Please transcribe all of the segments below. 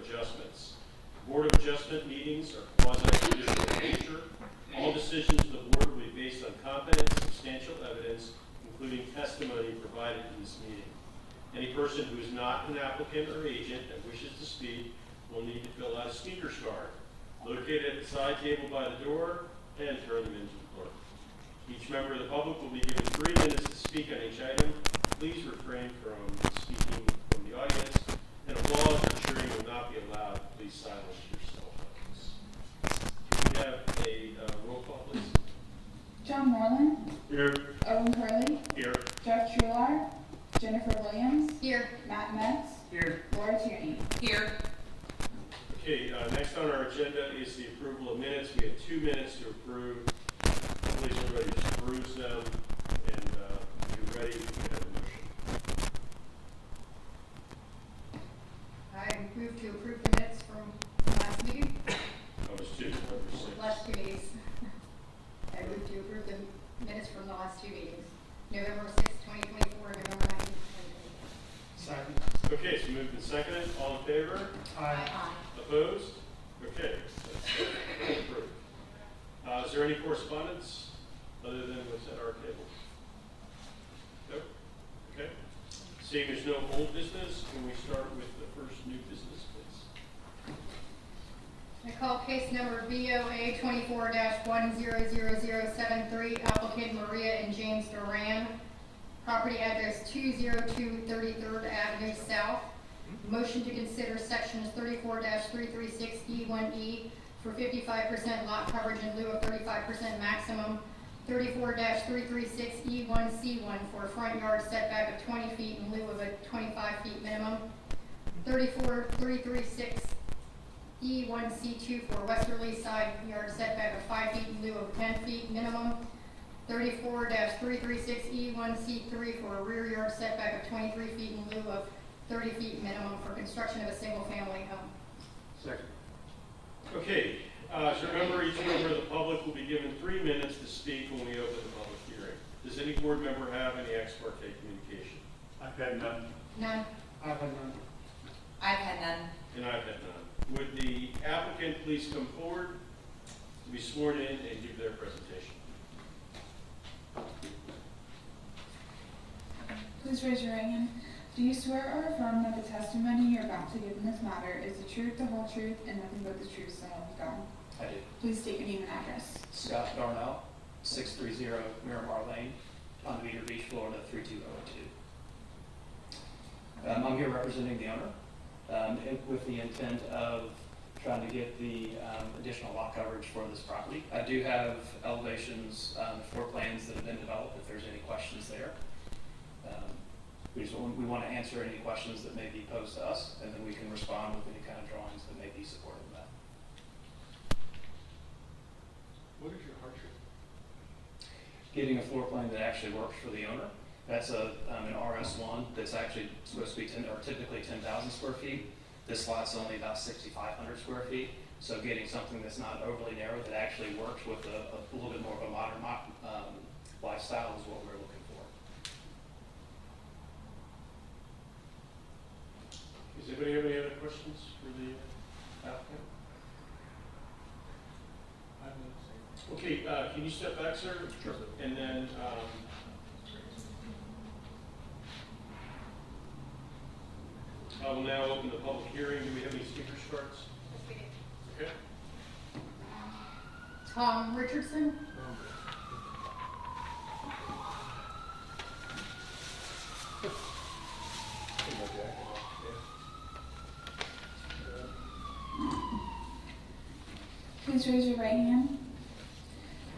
Adjustments. Board of Adjustment meetings are quasi-judicial in nature. All decisions of the board will be based on competent, substantial evidence, including testimony provided in this meeting. Any person who is not an applicant or agent and wishes to speak will need to fill out a speaker's card, located at the side table by the door, and turn them into the clerk. Each member of the public will be given 3 minutes to speak on each item. Please refrain from speaking from the audience, and applause or cheering will not be allowed. Please silence your cell phones. Can we have a roll call, please? John Moreland. Here. Owen Hurley. Here. Jeff Trular. Jennifer Williams. Here. Matt Metz. Here. Laura Tierney. Here. Okay, next on our agenda is the approval of minutes. We have 2 minutes to approve. Please, everybody, just peruse them, and if you're ready, we can have a motion. I move to approve the minutes from last meeting, That was 2, November 6th. last 2 meetings. I move to approve the minutes from the last 2 meetings, November 6th, 2024, and November 19th, 2024. Second. Okay, so moved and seconded. All in favor? Aye. Opposed? Okay, that's approved. Is there any correspondence other than what's at our table? Nope. Okay. Seeing there's no old business, can we start with the first new business, please? I call case number BOA 24-100073, applicant Maria and James Duran, property address 202 33rd Avenue South. Motion to consider sections 34-336E1E for 55% lot coverage in lieu of 35% maximum, 34-336E1C1 for a front yard setback of 20 feet in lieu of a 25 feet minimum, 34-336E1C2 for a westerly side yard setback of 5 feet in lieu of 10 feet minimum, 34-336E1C3 for a rear yard setback of 23 feet in lieu of 30 feet minimum for construction of a single-family home. Second. Okay, so remember, each member of the public will be given 3 minutes to speak when we open the public hearing. Does any board member have any ex parte communication? I've had none. None. I've had none. I've had none. And I've had none. Would the applicant please come forward to be sworn in and give their presentation? Please raise your right hand. Do you swear or affirm that the testimony you're about to give in this matter is the truth, the whole truth, and nothing but the truth, so help you God? I do. Please state your name and address. Scott Darnell, 630 Miramar Lane, Ponte Vedra Beach, Florida, 32002. I'm here representing the owner with the intent of trying to get the additional lot coverage for this property. I do have elevations, floor plans that have been developed if there's any questions there. We want to answer any questions that may be posed to us, and then we can respond with any kind of drawings that may be supportive of that. What is your hardship? Getting a floor plan that actually works for the owner. That's an RS1 that's actually supposed to be typically 10,000 square feet. This lot's only about 6,500 square feet. So getting something that's not overly narrow that actually works with a little bit more of a modern lifestyle is what we're looking for. Does anybody have any other questions for the applicant? Okay, can you step back, sir? Sure. And then, I will now open the public hearing. Do we have any speakers cards? Okay. Tom Richardson. Please raise your right hand.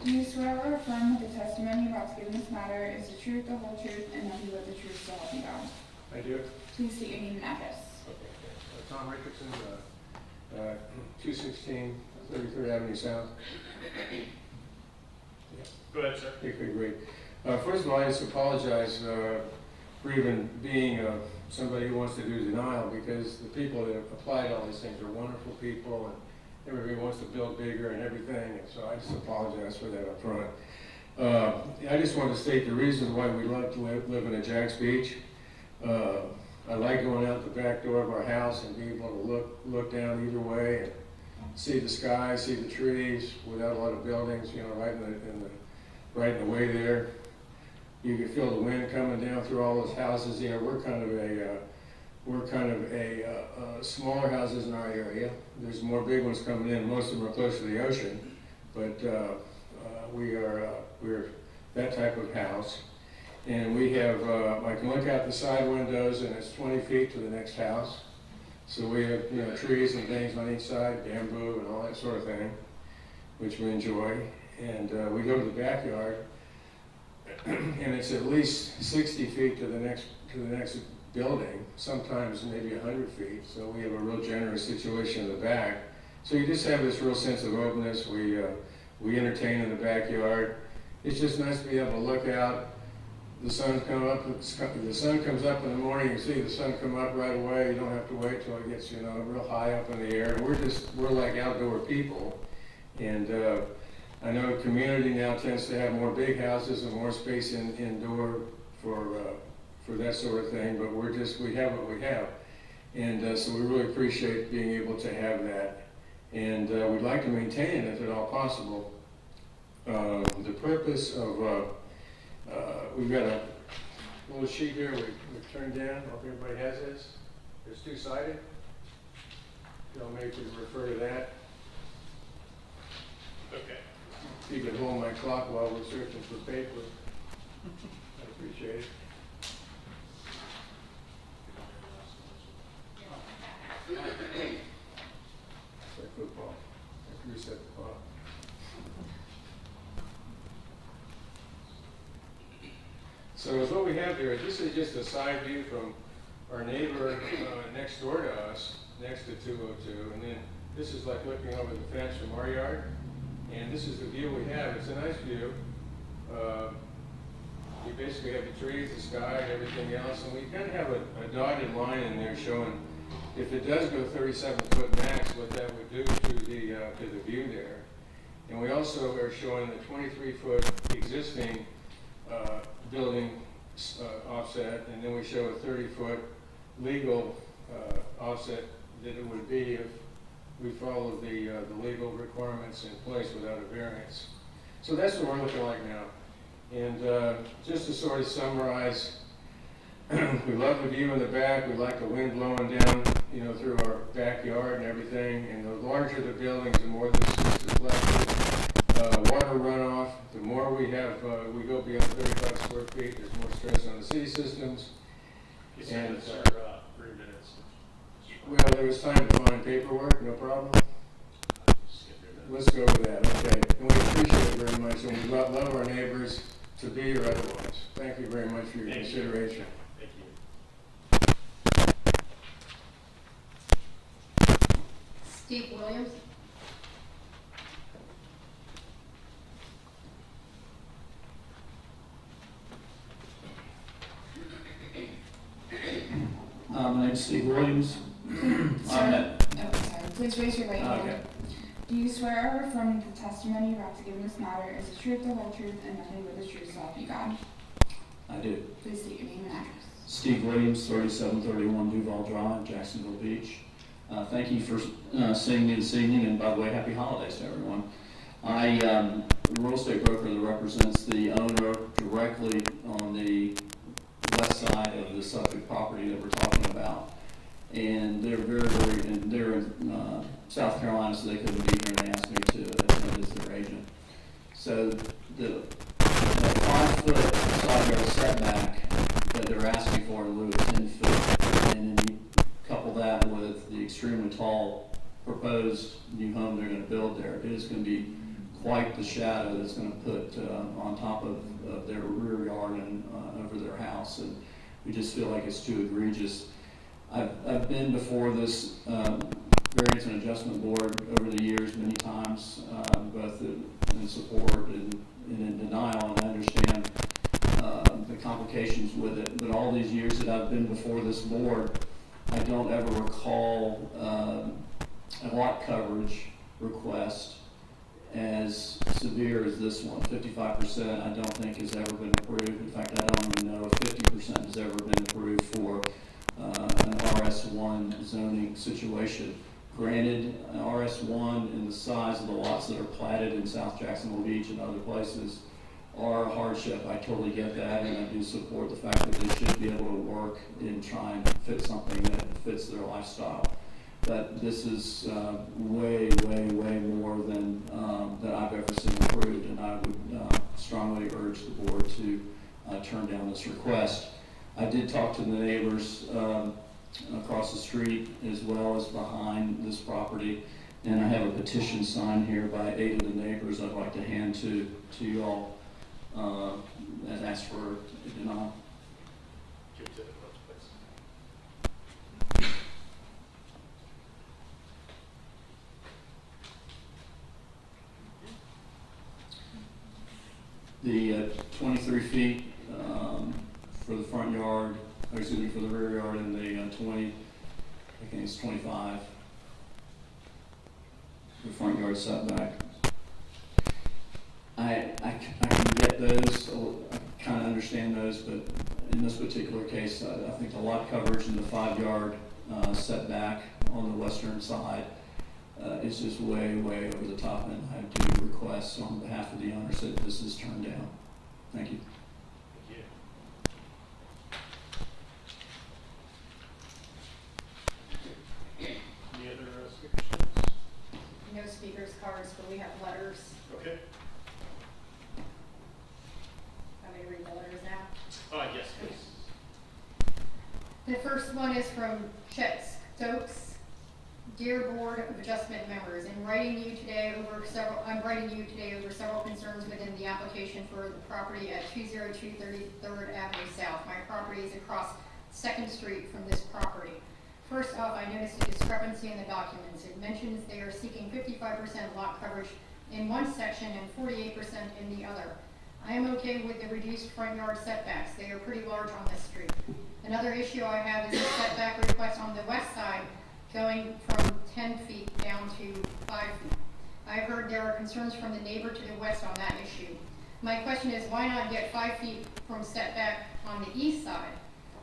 Do you swear or affirm that the testimony you're about to give in this matter is the truth, the whole truth, and nothing but the truth, so help you God? I do. Please state your name and address. Tom Richardson, 216 33rd Avenue South. Go ahead, sir. Okay, great. First of all, I just apologize for even being somebody who wants to do denial, because the people that have applied all these things are wonderful people, and everybody wants to build bigger and everything, and so I just apologize for that up front. I just want to state the reason why we love to live in a Jack's Beach. I like going out the back door of our house and being able to look down either way and see the sky, see the trees without a lot of buildings, you know, right in the way there. You can feel the wind coming down through all those houses. You know, we're kind of a smaller houses in our area. There's more big ones coming in. Most of them are close to the ocean, but we're that type of house. And we have, I can look out the side windows and it's 20 feet to the next house. So we have, you know, trees and things on each side, bamboo and all that sort of thing, which we enjoy. And we go to the backyard and it's at least 60 feet to the next building, sometimes maybe 100 feet. So we have a real generous situation in the back. So you just have this real sense of openness. We entertain in the backyard. It's just nice to be able to look out. The sun comes up in the morning. You see the sun come up right away. You don't have to wait till it gets, you know, real high up in the air. We're like outdoor people, and I know the community now tends to have more big houses and more space indoor for that sort of thing. But we have what we have, and so we really appreciate being able to have that, and we'd like to maintain it if at all possible. The purpose of we've got a little sheet here we've turned down. I hope everybody has this. It's two-sided. I'll maybe refer to that. Okay. You can hold my clock while we're searching for paper. I appreciate it. It's like football. I reset the clock. So what we have here, this is just a side view from our neighbor next door to us, next to 202, and then this is like looking over the fence from our yard, and this is the view we have. It's a nice view. We basically have the trees, the sky, and everything else, and we kind of have a dotted line in there showing if it does go 37-foot max, what that would do to the view there. And we also are showing the 23-foot existing building offset, and then we show a 30-foot legal offset that it would be if we follow the legal requirements in place without a variance. So that's what we're looking like now. And just to sort of summarize, we love the view in the back. We like the wind blowing down, you know, through our backyard and everything. And the larger the buildings, the more this is reflected. Water runoff, the more we have, we go beyond 35 square feet, there's more stress on the city systems. You said it's 3 minutes. Well, there was time to find paperwork, no problem. Skip your minutes. Let's go with that, okay. And we appreciate it very much, and we love our neighbors, to be or otherwise. Thank you very much for your Thank you. consideration. Thank you. Steve Williams. My name's Steve Williams. Sir, sorry. Please raise your right hand. Okay. Do you swear or affirm that the testimony you're about to give in this matter is the truth, the whole truth, and nothing but the truth, so help you God? I do. Please state your name and address. Steve Williams, 3731 Duval Drive, Jacksonville Beach. Thank you for seeing me this evening, and by the way, happy holidays to everyone. I am a real estate broker that represents the owner directly on the west side of the subject property that we're talking about. And they're and they're in South Carolina, so they couldn't be here, and they asked me to attend as their agent. So the 5-foot side yard setback that they're asking for in lieu of 10 feet, and then you couple that with the extremely tall proposed new home they're going to build there, it is going to be quite the shadow that's going to put on top of their rear yard and over their house, and we just feel like it's too egregious. I've been before this variance and adjustment board over the years many times, both in support and in denial, and I understand the complications with it. But all these years that I've been before this board, I don't ever recall a lot coverage request as severe as this one. 55% I don't think has ever been approved. In fact, I don't even know if 50% has ever been approved for an RS1 zoning situation. Granted, an RS1 and the size of the lots that are platted in South Jacksonville Beach and other places are a hardship. I totally get that, and I do support the fact that they should be able to work and try and fit something that fits their lifestyle. But this is way, way, way more than that I've ever seen approved, and I would strongly urge the board to turn down this request. I did talk to the neighbors across the street as well as behind this property, and I have a petition signed here by 8 of the neighbors I'd like to hand to you all and ask for a denial. Give it to the clerk, please. The 23 feet for the front yard, or excuse me, for the rear yard, and the 20, I think it's 25, the front yard setback. I can get those, I kind of understand those, but in this particular case, I think the lot coverage and the 5-yard setback on the western side is just way, way over the top, and I do request on behalf of the owners that this is turned down. Thank you. Thank you. Any other speakers? No speakers cards, but we have letters. Okay. I'm going to read the letters now. Yes, please. The first one is from Chet Stokes. Dear Board of Adjustment members, I'm writing you today over several concerns within the application for the property at 202 33rd Avenue South. My property is across 2nd Street from this property. First off, I noticed a discrepancy in the documents. It mentions they are seeking 55% lot coverage in one section and 48% in the other. I am okay with the reduced front yard setbacks. They are pretty large on this street. Another issue I have is the setback request on the west side going from 10 feet down to 5 feet. I've heard there are concerns from the neighbor to the west on that issue. My question is, why not get 5 feet from setback on the east side?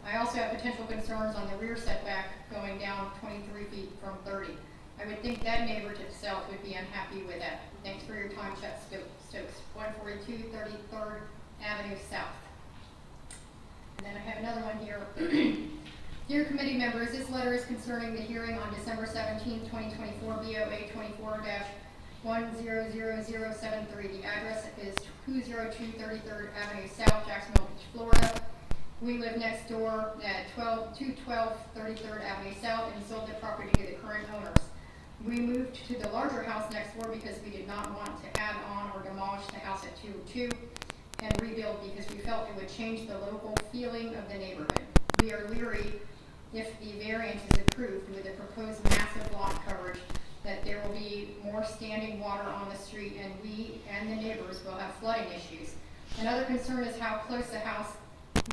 I also have potential concerns on the rear setback going down 23 feet from 30. I would think that neighbor to the south would be unhappy with that. Thanks for your time, Chet Stokes, 142 33rd Avenue South. And then I have another one here. Dear committee members, this letter is concerning the hearing on December 17, 2024, BOA 24-100073. The address is 202 33rd Avenue South, Jacksonville Beach, Florida. We live next door at 212 33rd Avenue South and sold the property to the current owners. We moved to the larger house next door because we did not want to add on or demolish the house at 202 and rebuild because we felt it would change the local feeling of the neighborhood. We are leery if the variance is approved with the proposed massive lot coverage that there will be more standing water on the street and we and the neighbors will have flooding issues. Another concern is how close the house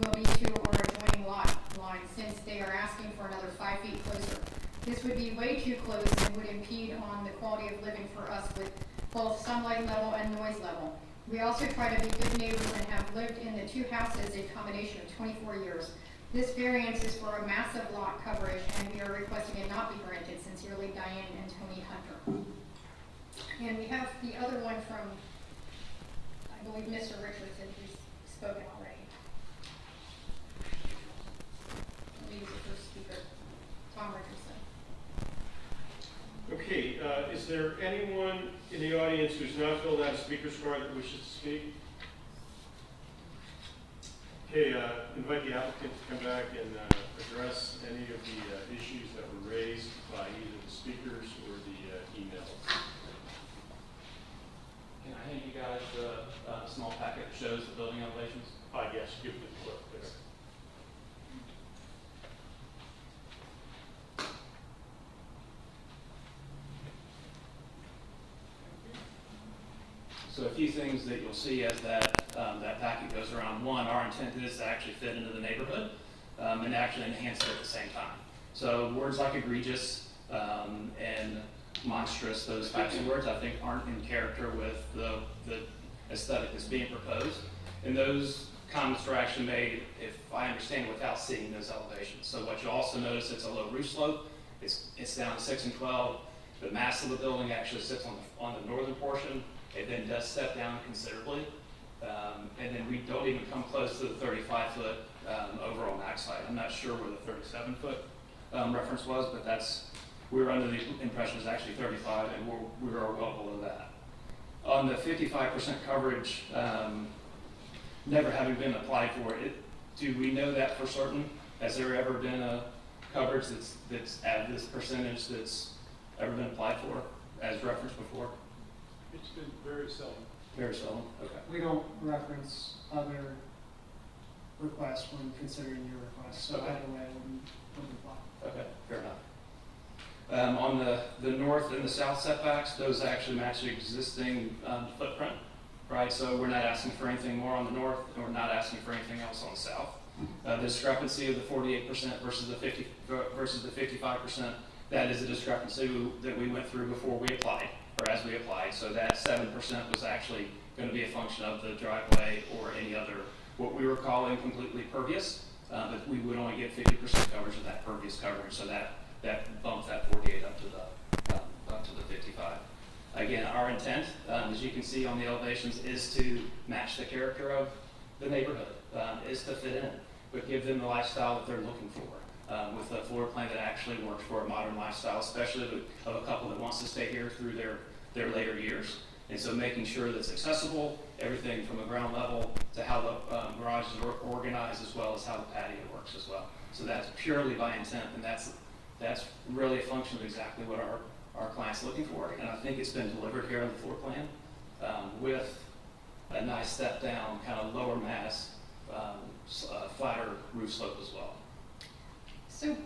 will be to our adjoining lot line since they are asking for another 5 feet closer. This would be way too close and would impede on the quality of living for us with both sunlight level and noise level. We also try to be good neighbors and have lived in the 2 houses a combination of 24 years. This variance is for a massive lot coverage and we are requesting it not be granted. Sincerely, Diane and Tony Hunter. And we have the other one from, I believe, Mr. Richardson, who's spoken already. I'll use the first speaker, Tom Richardson. Okay, is there anyone in the audience who's not filled out a speaker's card that wishes to speak? Okay, invite the applicant to come back and address any of the issues that were raised by either the speakers or the emails. Can I hand you guys a small packet that shows the building elevations? Yes, give it to the clerk, please. So a few things that you'll see as that packet goes around. One, our intent is to actually fit into the neighborhood and actually enhance it at the same time. So words like egregious and monstrous, those types of words, I think aren't in character with the aesthetic that's being proposed. And those comments were actually made, if I understand, without seeing those elevations. So what you also notice, it's a low roof slope, it's down to 6 and 12. The mass of the building actually sits on the northern portion. It then does step down considerably. And then we don't even come close to the 35-foot overall max height. I'm not sure where the 37-foot reference was, but we were under the impression it's actually 35, and we were well below that. On the 55% coverage, never having been applied for it, do we know that for certain? Has there ever been a coverage that's at this percentage that's ever been applied for, as referenced before? It's been very seldom. Very seldom, okay. We don't reference other requests when considering your request, so Okay. either way, wouldn't apply. Okay, fair enough. On the north and the south setbacks, those actually match the existing footprint, right? So we're not asking for anything more on the north, and we're not asking for anything else on the south. The discrepancy of the 48% versus the 55%, that is a discrepancy that we went through before we applied, or as we applied. So that 7% was actually going to be a function of the driveway or any other, what we were calling completely pervious, but we would only get 50% coverage of that pervious coverage, so that bumped that 48 up to the 55. Again, our intent, as you can see on the elevations, is to match the character of the neighborhood, is to fit in, but give them the lifestyle that they're looking for. With a floor plan that actually works for a modern lifestyle, especially of a couple that wants to stay here through their later years. And so making sure that's accessible, everything from a ground level to how the garages are organized, as well as how the patio works as well. So that's purely by intent, and that's really a function of exactly what our client's looking for. And I think it's been delivered here on the floor plan with a nice step down, kind of lower mass, flatter roof slope as well. So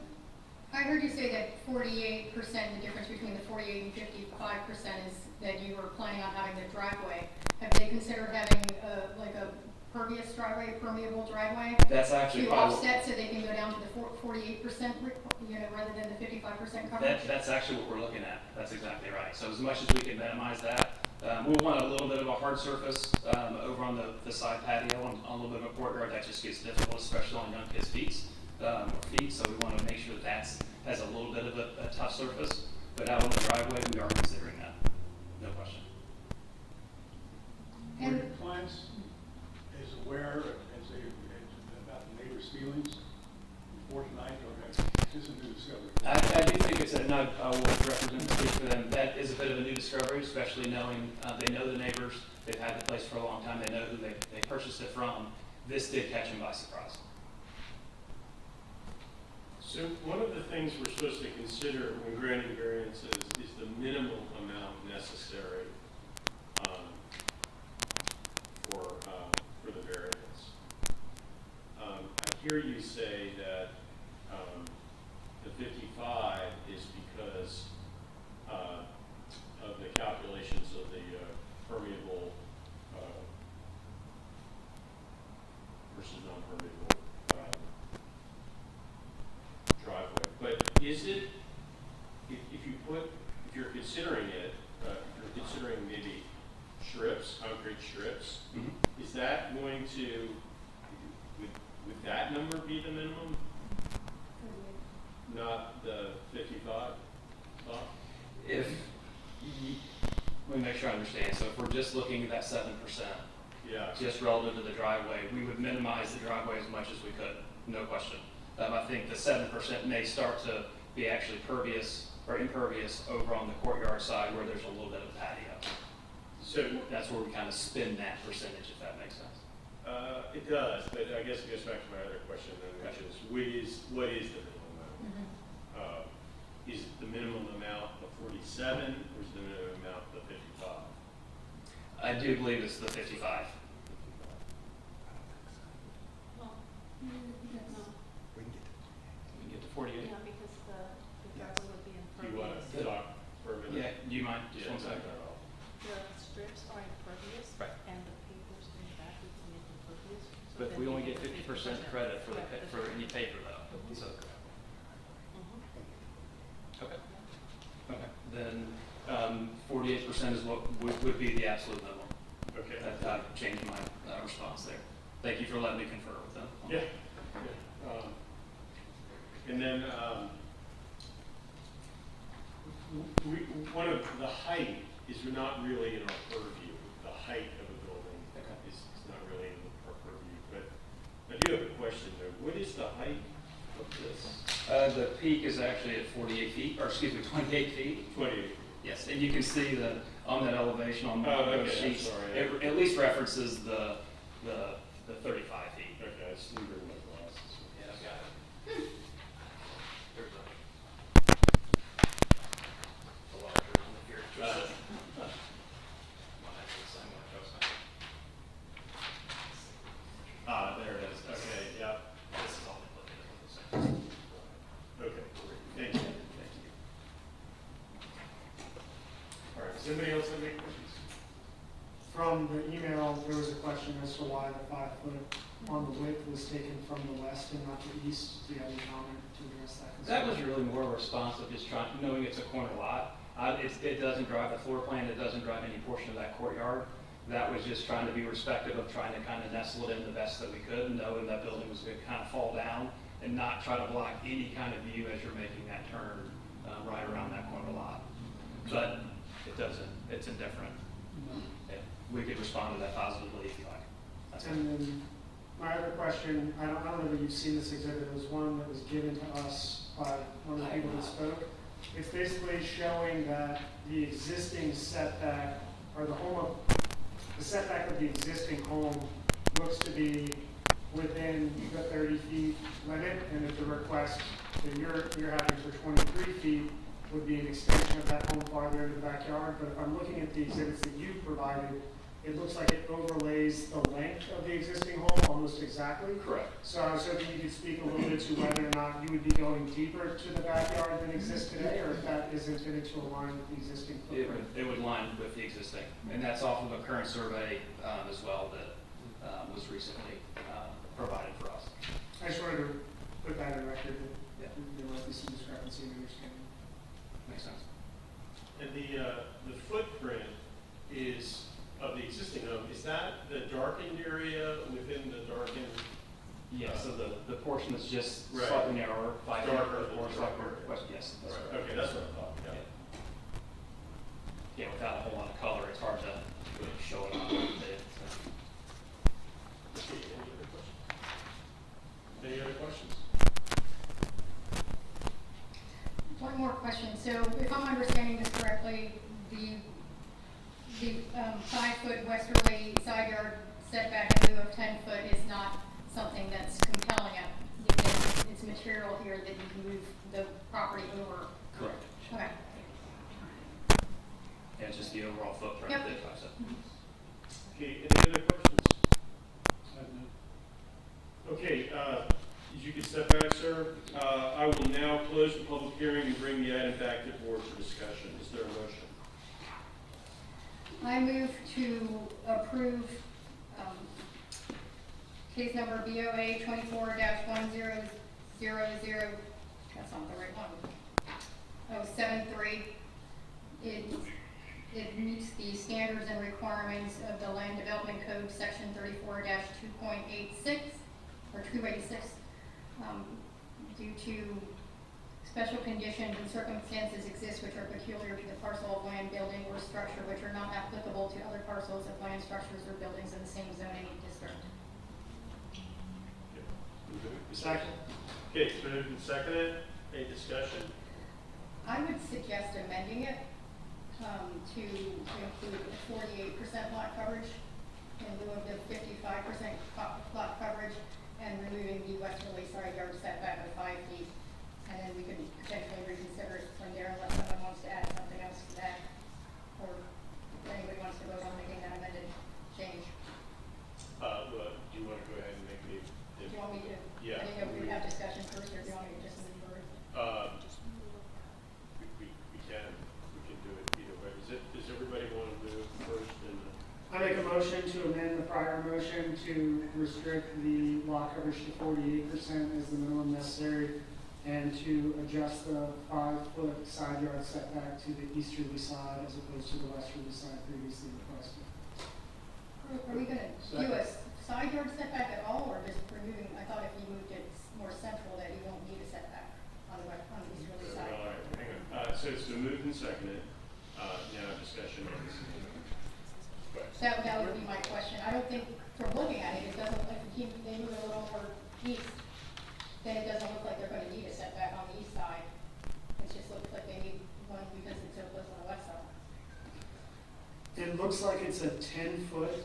I heard you say that 48%, the difference between the 48 and 55% is that you were planning on having the driveway. Have they considered having like a pervious driveway, permeable driveway? That's actually To probably, offset so they can go down to the 48%, rather than the 55% coverage? that's actually what we're looking at. That's exactly right. So as much as we can minimize that, we'll want a little bit of a hard surface over on the side patio, on a little bit of a courtyard. That just gets difficult, especially on young kids' feet. So we want to make sure that has a little bit of a tough surface. But out on the driveway, we are considering that. No question. Were And- your clients as aware about the neighbors' feelings before tonight, or is this a new discovery? I do think it's a, no, I will represent and speak for them. That is a bit of a new discovery, especially knowing they know the neighbors. They've had the place for a long time. They know who they purchased it from. This did catch them by surprise. So one of the things we're supposed to consider when granting variances is the minimum amount necessary for the variance. I hear you say that the 55 is because of the calculations of the permeable versus non-permeable driveway. But is it, if you're considering it, if you're considering maybe strips, concrete strips, is that going to, would that number be the minimum? Not the 55 spot? Let me make sure I understand. So if we're just looking at that 7%, Yeah. just relative to the driveway, we would minimize the driveway as much as we could, no question. I think the 7% may start to be actually pervious or impervious over on the courtyard side where there's a little bit of patio. So That's where we kind of spin that percentage, if that makes sense. it does, but I guess it goes back to my other question then, which is, what is the minimum amount? Is it the minimum amount of 47 or is it the minimum amount of 55? I do believe it's the 55. No, We can get to 48. yeah, because the driveway would be Do you want impervious. to talk for a minute? Yeah, do you mind? Just one second. The strips are impervious. Right. And the papers in the back would make impervious. so But then we you only get get 50% credit for Correct. for any paper though. So, Mhm. okay. Okay. Then 48% is what would be the absolute minimum. Okay. I've changed my response there. thank you for letting me confer with them. Yeah. And then, one of the height is not really in our purview. The height of a building is not really in our purview. But I do have a question though. What is the height of this? The peak is actually at 48 feet, or excuse me, 28 feet. 28. Yes, and you can see the, on that elevation on Oh, those okay, I'm sheets, sorry. it at least references the 35 feet. Okay, I just need to bring my glasses. Yeah, I've got it. There's a larger one here. There it is. Okay, yeah. This is all they look at. Okay, great. Thank you. All right, does anybody else have any questions? From the email, there was a question as to why the 5 foot on the width was taken from the west and not the east. Do you have any comment to address that? That was really more a response of just trying, knowing it's a corner lot. It doesn't drive the floor plan, it doesn't drive any portion of that courtyard. That was just trying to be respectful of trying to kind of nestle it in the best that we could, knowing that building was going to kind of fall down and not try to block any kind of view as you're making that turn right around that corner lot. But it doesn't, it's indifferent. Yeah, we could respond to that positively if you like. That's it. And then my other question, I don't know that you've seen this exhibit, it was one that was given to us by one of the people that spoke. It's basically showing that the existing setback, or the setback of the existing home looks to be within the 30 feet limit, and that the request that you're having for 23 feet would be an extension of that home farther into the backyard. But if I'm looking at the exhibits that you provided, it looks like it overlays the length of the existing home almost exactly. Correct. So I was hoping you could speak a little bit to whether or not you would be going deeper to the backyard than exists today, or if that is intended to align with the existing footprint. It would line with the existing, and that's off of a current survey as well that was recently provided for us. I just wanted to put that in record, Yeah. that there might be some discrepancy in understanding. Makes sense. And the footprint is, of the existing home, is that the darkened area within the darkened? Yeah, so the portion that's just Right. slightly narrower, 5 feet Darker or than more, the slightly, darker. west, yes. That's Right, right. okay, that's what I thought, yeah. Yeah, without a whole lot of color, it's hard to really show it on the bid. Okay, any other questions? One more question. So if I'm understanding this correctly, the 5 foot westerly side yard setback in lieu of 10 foot is not something that's compelling it. Because it's material here that you can move the property over. Correct. Okay. Yeah, it's just the overall footprint Yep. that drives it. Okay, any other questions? Okay, as you can step back, sir, I will now close the public hearing and bring the item back to board for discussion. Is there a motion? I move to approve case number BOA 24-1000, that's not the right one, 73. It meets the standards and requirements of the Land Development Code, section 34-2.86, or 286, due to special conditions and circumstances exist which are peculiar to the parcel of land, building, or structure which are not applicable to other parcels of land, structures, or buildings in the same zoning district. Second. Okay, it's been moved and seconded. Any discussion? I would suggest amending it to include a 48% lot coverage in lieu of the 55% lot coverage, and removing the westerly side yard setback of 5 feet. And then we could potentially reconsider it from there unless someone wants to add something else to that, or if anybody wants to vote on making that amended change. Well, do you want to go ahead and make the? Do you want me to? Yeah. I didn't know if we'd have discussion first, or do you want me to just move forward? We can do it either way. Does everybody want to move first and? I make a motion to amend the prior motion to restrict the lot coverage to 48% as the minimum necessary, and to adjust the 5 foot side yard setback to the easterly side as opposed to the westerly side previously requested. Are we gonna do a side yard yard setback at all, or just removing, I thought if you moved it more central that you won't need a setback on the west, on the easterly Well, side? all right, hang on. So it's been moved and seconded. Now discussion on this. That would be my question. I don't think, from looking at it, it doesn't look like they move it a little more east, then it doesn't look like they're gonna need a setback on the east side. It just looks like they need one because it's so close on the west side. It looks like it's a 10-foot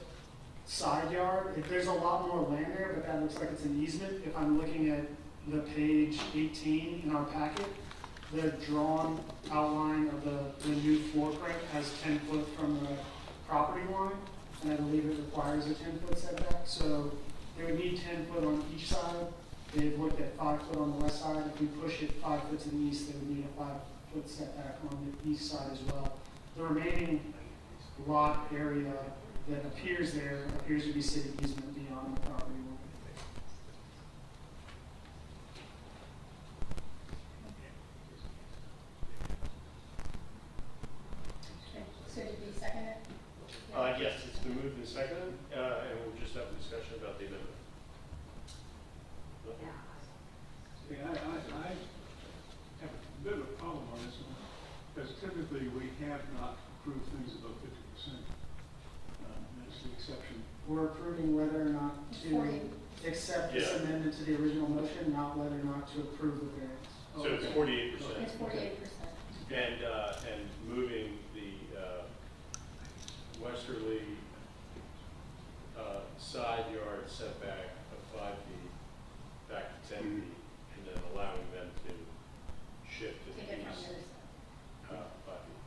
side yard. There's a lot more land there, but that looks like it's an easement. If I'm looking at the page 18 in our packet, the drawn outline of the new floor print has 10 foot from the property line, and I believe it requires a 10-foot setback. So they would need 10 foot on each side. They've looked at 5 foot on the west side. If we push it 5 foot to the east, they would need a 5-foot setback on the east side as well. The remaining lot area that appears there appears to be city easement beyond the property line. So did we second it? Yes, it's been moved and seconded, and we'll just have a discussion about the amendment. Nothing? See, I have a bit of a problem on this one, because typically we have not approved things above 50%. That's the exception. We're approving whether or not to 40. accept this Yeah. amendment to the original motion, not whether or not to approve the variance. So it's 48%. It's 48%. And moving the westerly side yard setback of 5 feet back to 10 feet, and then allowing them to shift to Take the it from east the other side. 5 feet.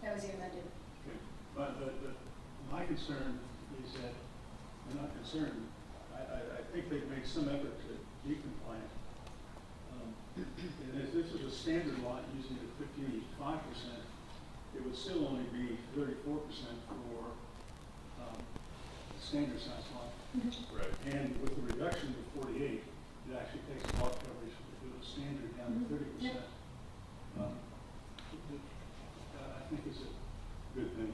That was the amended. Okay. But my concern is that, I'm not concerned, I think they've made some effort to be compliant. And if this is a standard lot using the 55%, it would still only be 34% for standard size lot. Right. And with the reduction to 48, it actually takes lot coverage with the standard down to 30%. I think it's a good thing.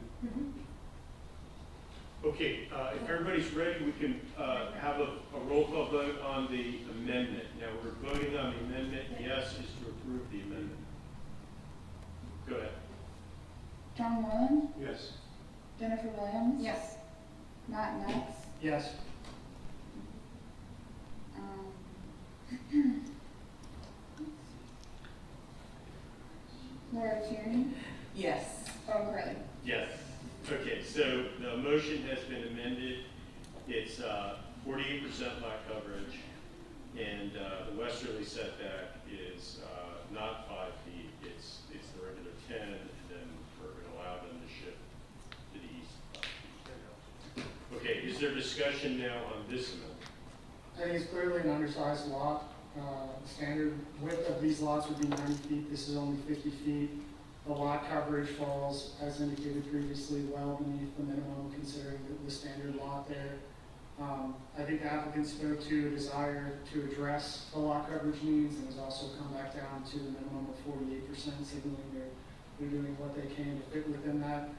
Okay, if everybody's ready, we can have a roll call vote on the amendment. Now, we're voting on the amendment. Yes is to approve the amendment. Go ahead. John Moreland, Yes. Jennifer Williams. Yes. Matt Knox, Yes. Laura Tierney, Yes. Bob Curley. Yes. Okay, so the motion has been amended. It's 48% lot coverage, and the westerly setback is not 5 feet. It's the regular 10, and then we're going to allow them to shift to the east 5 feet. Okay, is there discussion now on this amendment? I think it's clearly an undersized lot. The standard width of these lots would be 90 feet. This is only 50 feet. The lot coverage falls, as indicated previously, well beneath the minimum considering the standard lot there. I think the applicant spoke to a desire to address the lot coverage needs and has also come back down to the minimum of 48%, signaling they're doing what they can to fit within that.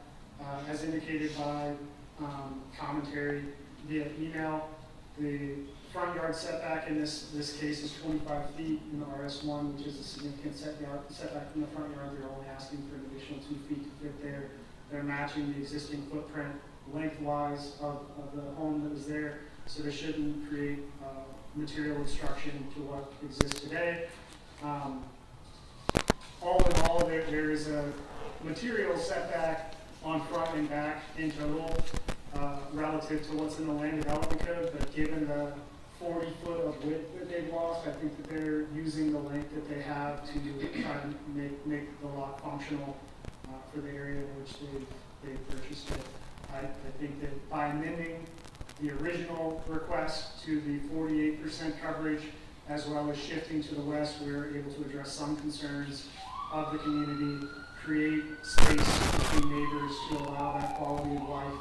As indicated by commentary via email, the front yard setback in this case is 25 feet in the RS1, which is a significant setback from the front yard. They're only asking for an additional 2 feet to fit there. They're matching the existing footprint lengthwise of the home that was there, so they shouldn't create material obstruction to what exists today. All in all, there is a material setback on front and back in total relative to what's in the land development code, but given the 40 foot of width that they've lost, I think that they're using the length that they have to try to make the lot functional for the area in which they've purchased it. I think that by amending the original request to the 48% coverage, as well as shifting to the west, we're able to address some concerns of the community, create space between neighbors to allow that quality of life,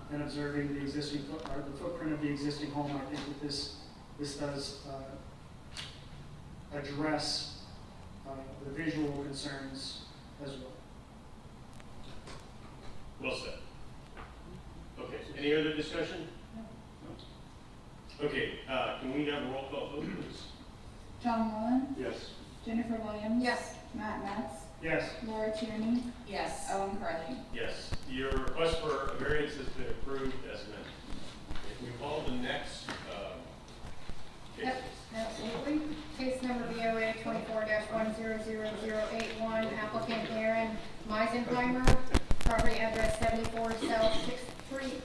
and observing the existing the footprint of the existing home. I think that this does address the visual concerns as well. Well said. Okay, any other discussion? Okay, can we have a roll call vote, please? John Mullen, Yes. Jennifer Williams. Yes. Matt Metz, Yes. Laura Tierney, Yes. Owen Carly. Yes, your request for a variance has been approved as amended. If we call the next, case. Yep, absolutely. Case number BOA 24-100081, applicant Aaron Meisenheimer, property address 74 South 6th Street.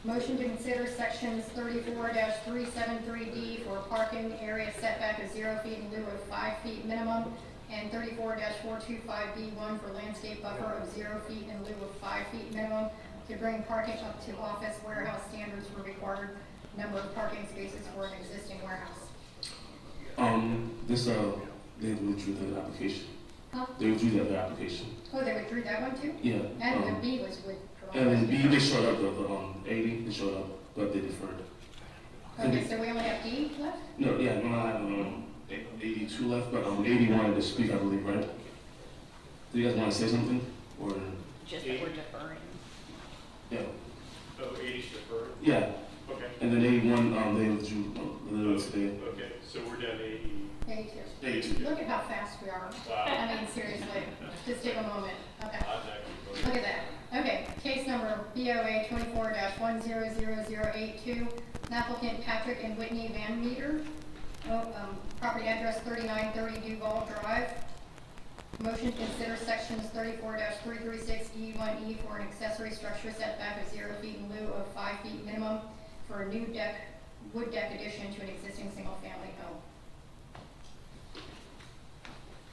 Motion to consider sections 34-373D for parking area setback of 0 feet in lieu of 5 feet minimum, and 34-425B1 for landscape buffer of 0 feet in lieu of 5 feet minimum, to bring parking up to office warehouse standards for required number of parking spaces for an existing warehouse. They withdrew the application. Huh? They withdrew the application. Oh, they withdrew that one too? Yeah. And the B was withdrawn. And then B, they showed up, the 80, they showed up, but they deferred. Okay, so we only have D left? No, yeah, no, I have 82 left, but 80 wanted to speak, I believe, right? Do you guys want to say something? Or, Just that we're deferring. yeah. Oh, 80's deferred? Yeah, Okay. and then 81, they withdrew literally today. Okay, so we're down to 80. 82. 82. Look at how fast we are. Wow. I mean, seriously, just take a moment. Okay, Odd neck, we look at that. Okay, case number BOA 24-100082, applicant Patrick and Whitney Van Meter, property address 3930 Duval Drive. Motion to consider sections 34-336E1E for an accessory structure setback of 0 feet in lieu of 5 feet minimum for a new deck, wood deck addition to an existing single-family home.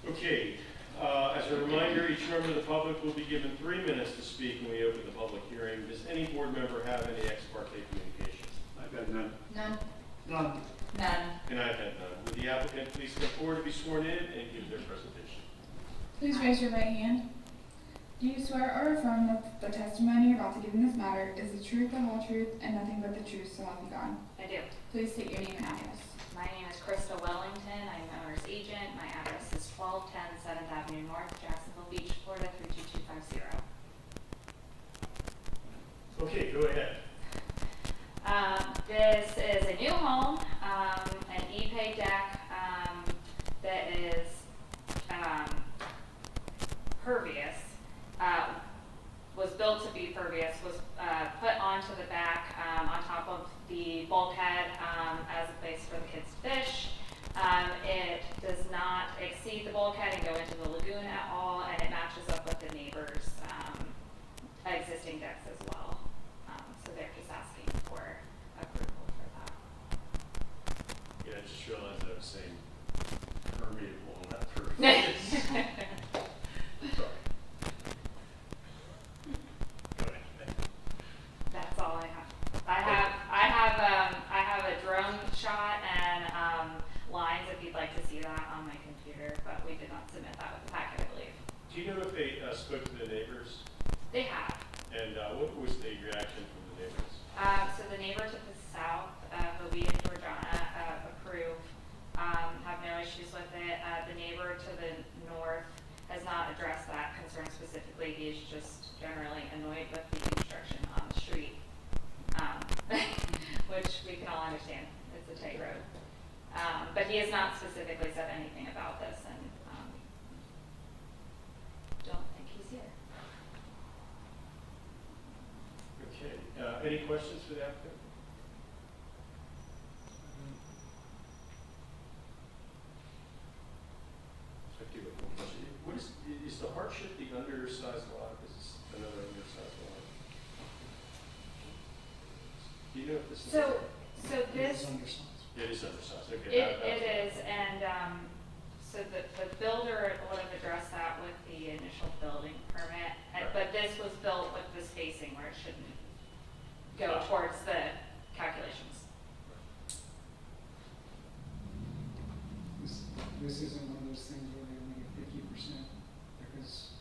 Okay, as a reminder, each member of the public will be given 3 minutes to speak when we open the public hearing. Does any board member have any ex parte communications? I've got none. None? None. None. And I've had none. Would the applicant please come forward to be sworn in and give their presentation? Please raise your right hand. Do you swear or affirm that the testimony you're about to give in this matter is the truth, the whole truth, and nothing but the truth, so help you God? I do. Please state your name and address. My name is Krista Wellington. I'm the owner's agent. My address is 1210 7th Avenue North, Jacksonville Beach, Florida 32250. Okay, go ahead. This is a new home, an E-Pay deck that is pervious. Was built to be pervious, was put onto the back on top of the bulkhead as a place for the kids to fish. It does not exceed the bulkhead and go into the lagoon at all, and it matches up with the neighbors' existing decks as well. So they're just asking for approval for that. Yeah, I just realized I was saying permeable, not pervious. Sorry. Go ahead. That's all I have. I have a drone shot and lines if you'd like to see that on my computer, but we did not submit that with the packet, I believe. Do you know if they spoke to the neighbors? They have. And what was the reaction from the neighbors? So the neighbor to the south, Hobie and Georgiana, approve, have no issues with it. The neighbor to the north has not addressed that concern specifically. He is just generally annoyed with the construction on the street, which we can all understand. It's a tight road. But he has not specifically said anything about this, and don't think he's here. Okay, any questions for the applicant? I do have one question. What is the hardship the undersized lot? Is this another undersized lot? Do you know if this is? So this, It is undersized, okay. it is, and, so the builder would have addressed that with the initial building permit, but this was built with the spacing where it shouldn't go towards the calculations. This isn't one of those things where they only get 50% because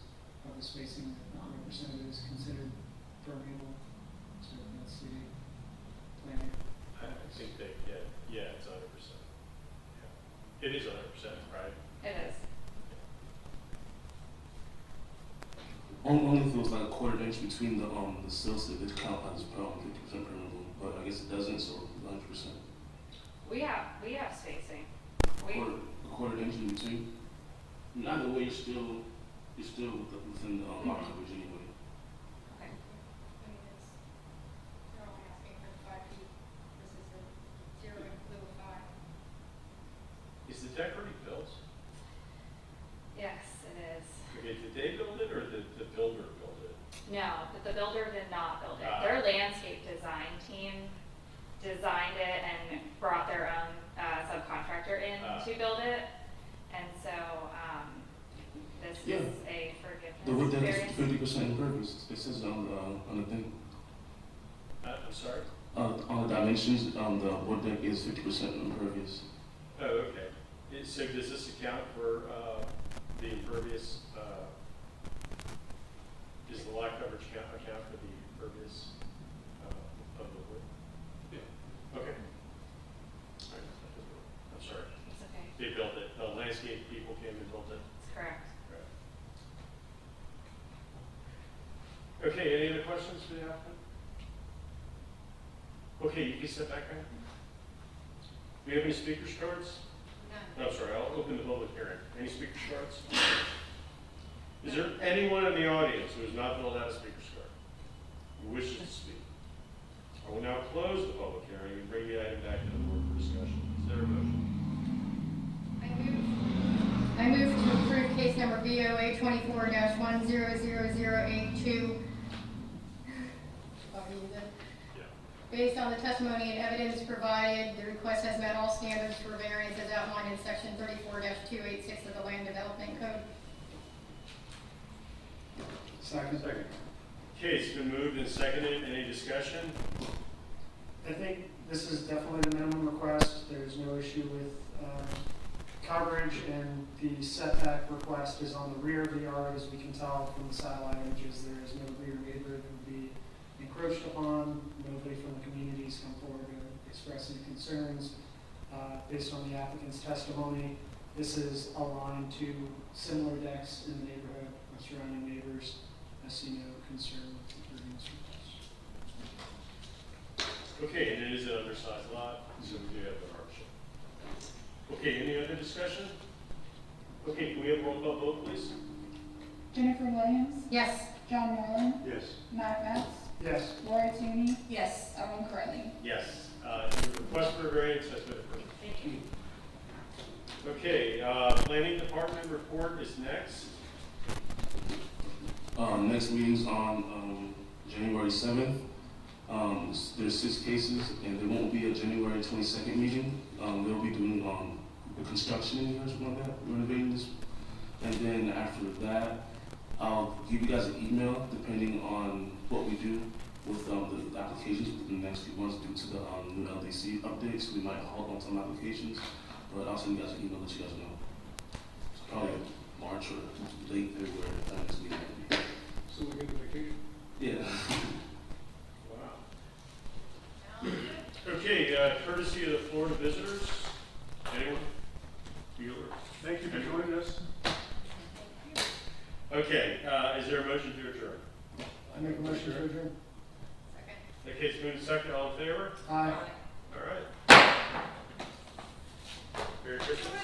of the spacing. 100% of it is considered permeable, so that's the plan. I think they, yeah, it's 100%. Yeah. It is 100%, right? It is. Only if it was like a quarter inch between the sills that it count as 50% permeable, but I guess it doesn't, so 100%. We have spacing. A quarter inch in between. Either way, you're still within the lot coverage anyway. Okay. I mean, they're only asking for 5 feet, this is a 0 in lieu of 5. Is the deck already built? Yes, it is. Okay, did they build it or did the builder build it? No, the builder did not build it. Ah. Their landscape design team designed it and brought their own subcontractor in Ah. to build it. And so, this Yeah. is a The wood forgiveness deck is variance. 50% impervious. It says on the thing. I'm sorry? On the dimensions, the wood deck is 50% impervious. Oh, okay. So does this account for the impervious, does the lot coverage account for the impervious of the wood? Yeah. Okay. All right. I'm sorry. It's okay. They built it. The landscape people came and built it. It's correct. Right. Okay, any other questions for the applicant? Okay, you can step back, right? Do we have any speakers cards? None. I'm sorry, I'll open the public hearing. Any speakers cards? Is there anyone in the audience who has not filled out a speaker's card, who wishes to speak? I will now close the public hearing and bring the item back to the board for discussion. Is there a motion? I move to approve case number BOA 24-100082. Yeah. Based on the testimony and evidence provided, the request has met all standards for variance as outlined in section 34-286 of the Land Development Code. Second. Okay, it's been moved and seconded. Any discussion? I think this is definitely the minimum request. There's no issue with coverage, and the setback request is on the rear of the yard. As we can tell from the satellite images, there is no rear neighbor that would be encroached upon. Nobody from the community has come forward to express any concerns. Based on the applicant's testimony, this is aligned to similar decks in the neighborhood with surrounding neighbors. I see no concern with the variance request. Okay, and it is an undersized lot, so we do have the hardship. Okay, any other discussion? Okay, can we have roll call vote, please? Jennifer Williams, Yes. John Moreland, Yes. Matt Metz, Yes. Laura Toomey, Yes. Ellen Curley. Yes. Your request for a variance has been approved. Thank you. Okay, planning department report is next. Next meeting's on January 7th. There's 6 cases, and there won't be a January 22nd meeting. They'll be doing the construction in here or something like that, renovating this. And then after that, I'll give you guys an email depending on what we do with the applications within the next few months due to the new LDC updates. We might halt on some applications, but I'll send you guys an email to let you guys know. So probably March or late February, next meeting. So we get the vacation? Yeah. Wow. Okay, courtesy of the floor to visitors. Anyone? Bueller? Thank you for joining us. Okay, is there a motion to adjourn? I make a motion to adjourn. Second. Okay, it's moved and seconded. All in favor? Aye. All right. Merry Christmas.